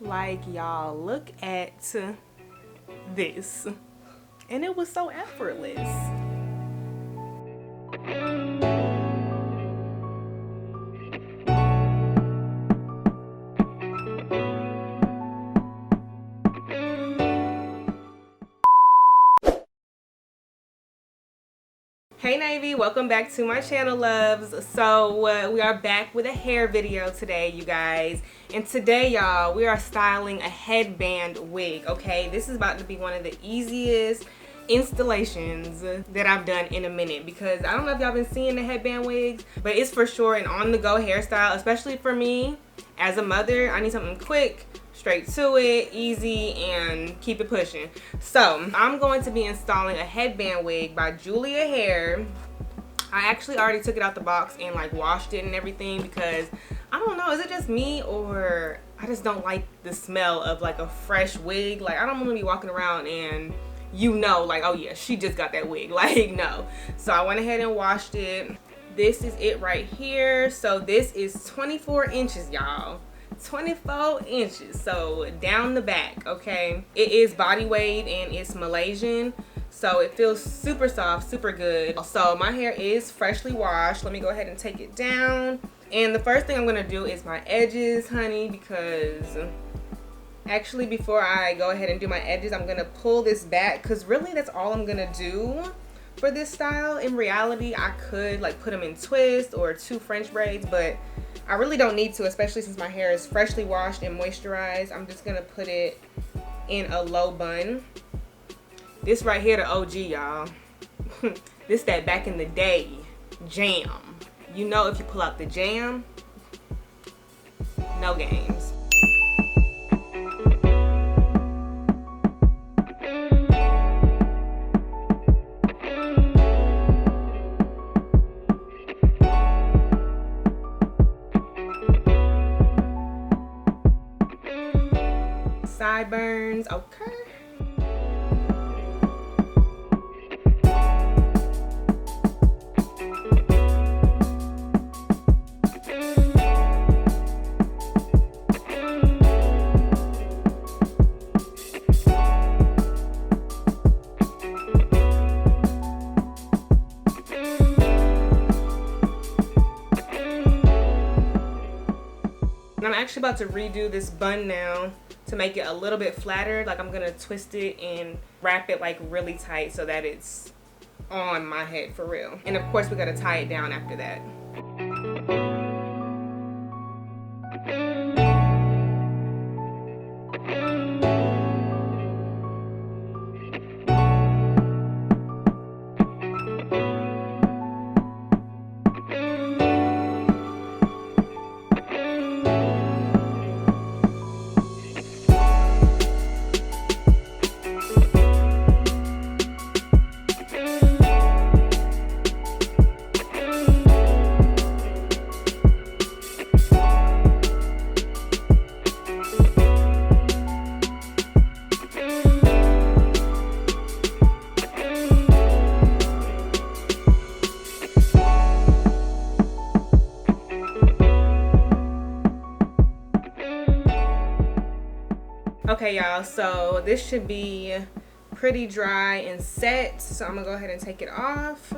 Like, y'all, look at this. And it was so effortless. Hey NAYvy, welcome back to my channel, loves. So we are back with a hair video today, you guys. And today, y'all, we are styling a headband wig, okay? This is about to be one of the easiest installations that I've done in a minute, because I don't know if y'all been seeing the headband wigs, but it's for sure an on-the-go hairstyle, especially for me as a mother. I need something quick, straight to it, easy, and keep it pushing. So I'm going to be installing a headband wig by Julia Hair. I actually already took it out the box and like washed it and everything, because I don't know, is it just me or I just don't like the smell of like a fresh wig? Like, I don't want to be walking around and you know, like, oh yeah, she just got that wig. Like, no. So I went ahead and washed it. This is it right here. So this is 24 inches, y'all. 24 inches, so down the back, okay? It is body wave and it's Malaysian, so it feels super soft, super good. So my hair is freshly washed. Let me go ahead and take it down. And the first thing I'm gonna do is my edges, honey, because actually before I go ahead and do my edges, I'm gonna pull this back, because really that's all I'm gonna do for this style. In reality, I could like put them in twists or 2 French braids, but I really don't need to, especially since my hair is freshly washed and moisturized. I'm just gonna put it in a low bun. This right here, the OG, y'all. This that back in the day jam. You know, if you pull out the jam, no games. Sideburns, okay. And I'm actually about to redo this bun now to make it a little bit flatter. Like, I'm gonna twist it and wrap it like really tight so that it's on my head for real. And of course we gotta tie it down after that. Okay, y'all, so this should be pretty dry and set, so I'm gonna go ahead and take it off.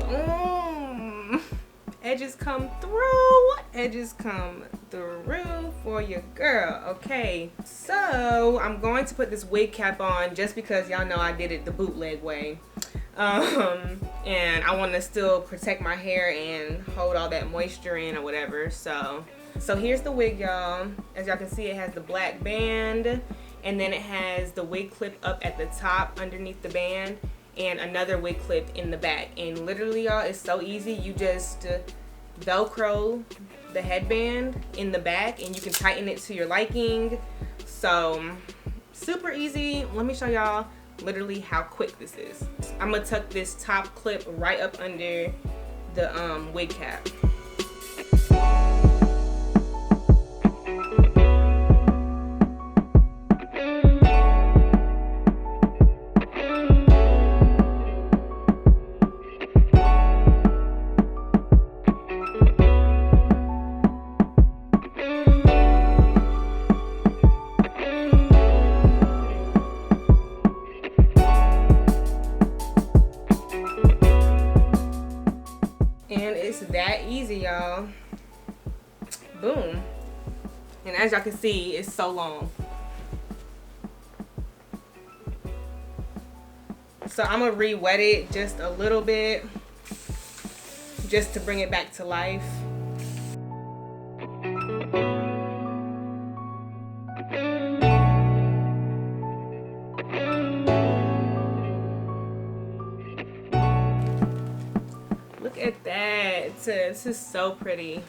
Boom. Edges come through. Edges come through for your girl. Okay, so I'm going to put this wig cap on just because y'all know I did it the bootleg way. And I want to still protect my hair and hold all that moisture in or whatever. So here's the wig, y'all. As y'all can see, it has the black band, and then it has the wig clip up at the top underneath the band, and another wig clip in the back. And literally, y'all, it's so easy. You just Velcro the headband in the back and you can tighten it to your liking. So super easy. Let me show y'all literally how quick this is. I'm gonna tuck this top clip right up under the wig cap. And it's that easy, y'all. Boom. And as y'all can see, it's so long. So I'm gonna re-wet it just a little bit, just to bring it back to life. Look at that. This is so pretty.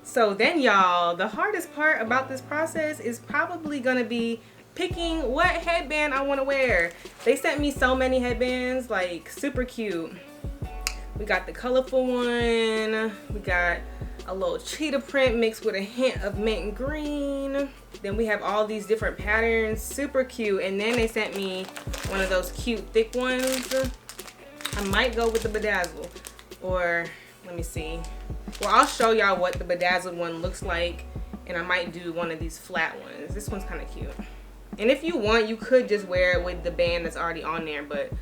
So then, y'all, the hardest part about this process is probably gonna be picking what headband I want to wear. They sent me so many headbands, like super cute. We got the colorful one, we got a little cheetah print mixed with a hint of mint green. Then we have all these different patterns, super cute. And then they sent me one of those cute thick ones. I might go with the bedazzle, or let me see. Well, I'll show y'all what the bedazzled one looks like, and I might do one of these flat ones. This one's kind of cute. And if you want, you could just wear it with the band that's already on there, but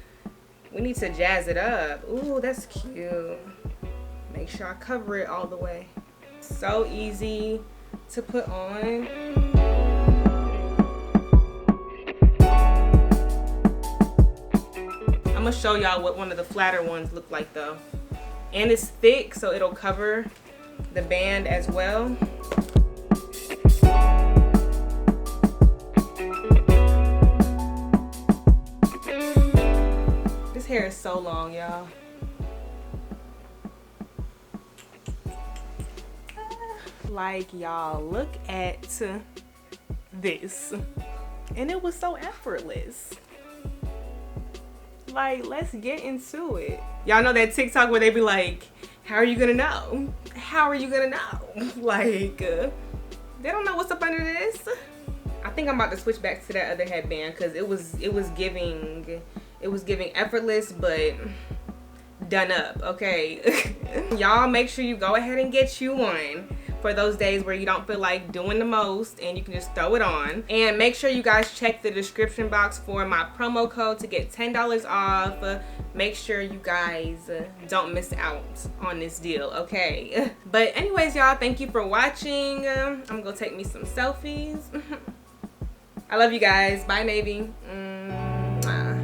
we need to jazz it up. Ooh, that's cute. Make sure I cover it all the way. So easy to put on. I'm gonna show y'all what one of the flatter ones look like though. And it's thick, so it'll cover the band as well. This hair is so long, y'all. Like, y'all, look at this. And it was so effortless. Like, let's get into it. Y'all know that TikTok where they be like, how are you gonna know? How are you gonna know? Like, they don't know what's up under this. I think I'm about to switch back to that other headband because it was giving effortless but done up, okay? Y'all make sure you go ahead and get you one for those days where you don't feel like doing the most and you can just throw it on. And make sure you guys check the description box for my promo code to get $10 off. Make sure you guys don't miss out on this deal, okay? But anyways, y'all, thank you for watching. I'm gonna go take me some selfies. I love you guys. Bye, NAYvy. Mwah.